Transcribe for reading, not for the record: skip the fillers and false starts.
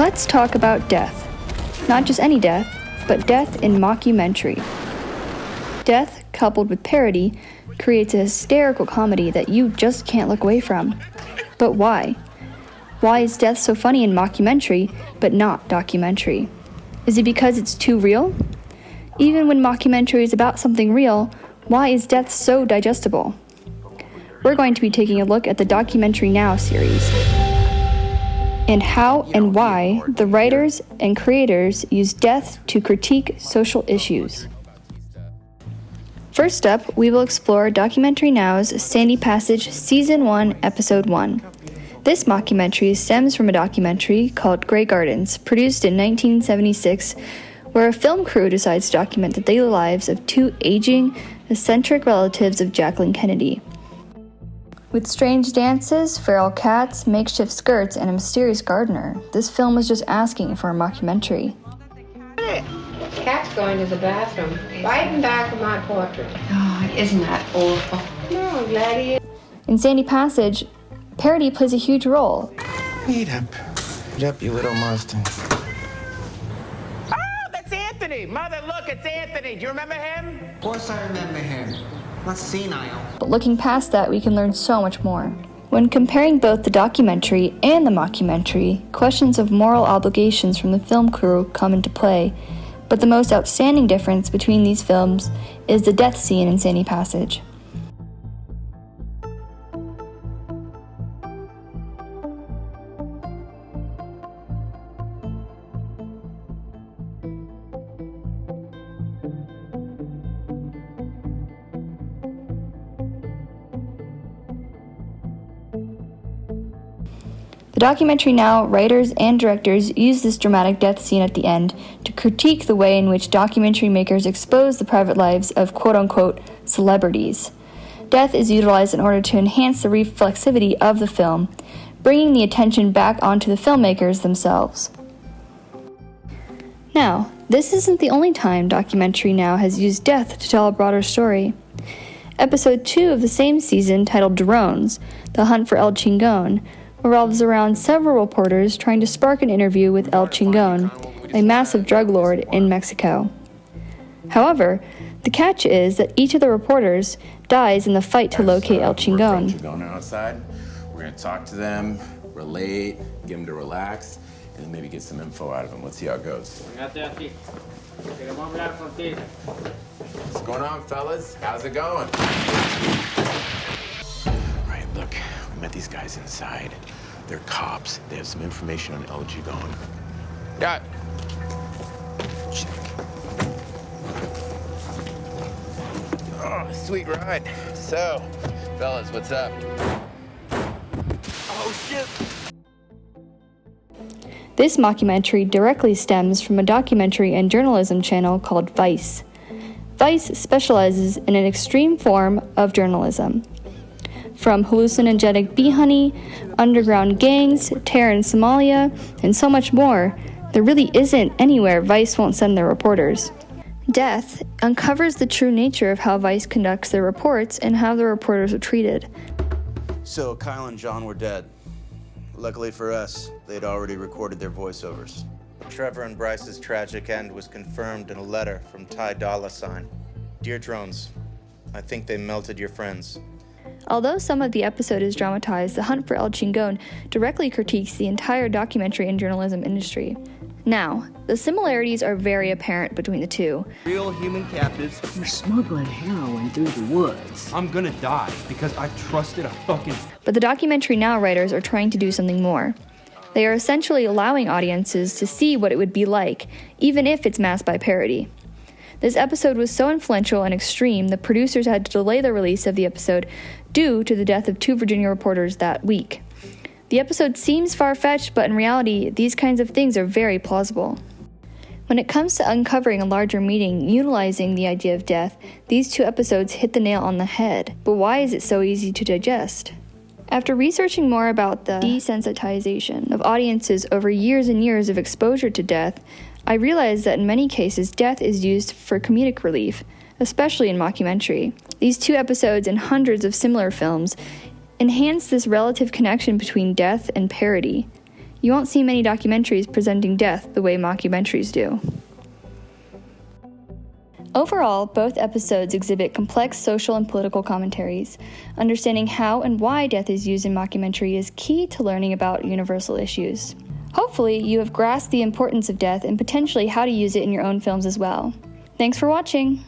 Let's talk about death. Not just any death, but death in mockumentary. Death, coupled with parody, creates a hysterical comedy that you just can't look away from. But why? Why is death so funny in mockumentary, but not documentary? Is it because it's too real? Even when mockumentary is about something real, why is death so digestible? We're going to be taking a look at the Documentary Now series, and how and why the writers and creators use death to critique social issues. First up, we will explore Documentary Now's Sandy Passage Season 1, Episode 1. This mockumentary stems from a documentary called Grey Gardens, produced in 1976, where a film crew decides to document the daily lives of two aging, eccentric relatives of Jacqueline Kennedy. With strange dances, feral cats, makeshift skirts, and a mysterious gardener, this film was just asking for a mockumentary. Cat's going to the bathroom, right in back of my portrait. Oh, isn't that awful? No, I'm glad he is. In Sandy Passage, parody plays a huge role. Eat up. Eat up, you little monster. Oh, that's Anthony! Mother, look, it's Anthony. Do you remember him? Of course I remember him. Not senile. But looking past that, we can learn so much more. When comparing both the documentary and the mockumentary, questions of moral obligations from the film crew come into play. But the most outstanding difference between these films is the death scene in Sandy Passage. The Documentary Now writers and directors use this dramatic death scene at the end to critique the way in which documentary makers expose the private lives of quote-unquote celebrities. Death is utilized in order to enhance the reflexivity of the film, bringing the attention back onto the filmmakers themselves. Now, this isn't the only time Documentary Now has used death to tell a broader story. Episode 2 of the same season, titled Drones, The Hunt for El Chingon, revolves around several reporters trying to spark an interview with El Chingon, a massive drug lord in Mexico. However, the catch is that each of the reporters dies in the fight to locate El Chingon. We're going outside, we're going to talk to them, relate, get them to relax, and then maybe get some info out of them. Let's see how it goes. What's going on, fellas? How's it going? Right, look, we met these guys inside. They're cops. They have some information on El Chingon. Yeah. Check. Oh, sweet ride. So, fellas, what's up? Oh, shit. This mockumentary directly stems from a documentary and journalism channel called Vice. Vice specializes in an extreme form of journalism. From hallucinogenic bee honey, underground gangs, terror in Somalia, and so much more, there really isn't anywhere Vice won't send their reporters. Death uncovers the true nature of how Vice conducts their reports and how the reporters are treated. So Kyle and John were dead. Luckily for us, they'd already recorded their voiceovers. Trevor and Bryce's tragic end was confirmed in a letter from Ty Dolla $ign. Dear Drones, I think they melted your friends. Although some of the episode is dramatized, The Hunt for El Chingon directly critiques the entire documentary and journalism industry. Now, the similarities are very apparent between the two. Real human captives. You're smuggling heroin through the woods. I'm gonna die because I trusted a fucking... But the Documentary Now writers are trying to do something more. They are essentially allowing audiences to see what it would be like, even if it's masked by parody. This episode was so influential and extreme that producers had to delay the release of the episode due to the death of 2 Virginia reporters that week. The episode seems far-fetched, but in reality, these kinds of things are very plausible. When it comes to uncovering a larger meaning utilizing the idea of death, these 2 episodes hit the nail on the head. But why is it so easy to digest? After researching more about the desensitization of audiences over years and years of exposure to death, I realized that in many cases, death is used for comedic relief, especially in mockumentary. These 2 episodes and hundreds of similar films enhance this relative connection between death and parody. You won't see many documentaries presenting death the way mockumentaries do. Overall, both episodes exhibit complex social and political commentaries. Understanding how and why death is used in mockumentary is key to learning about universal issues. Hopefully, you have grasped the importance of death and potentially how to use it in your own films as well. Thanks for watching!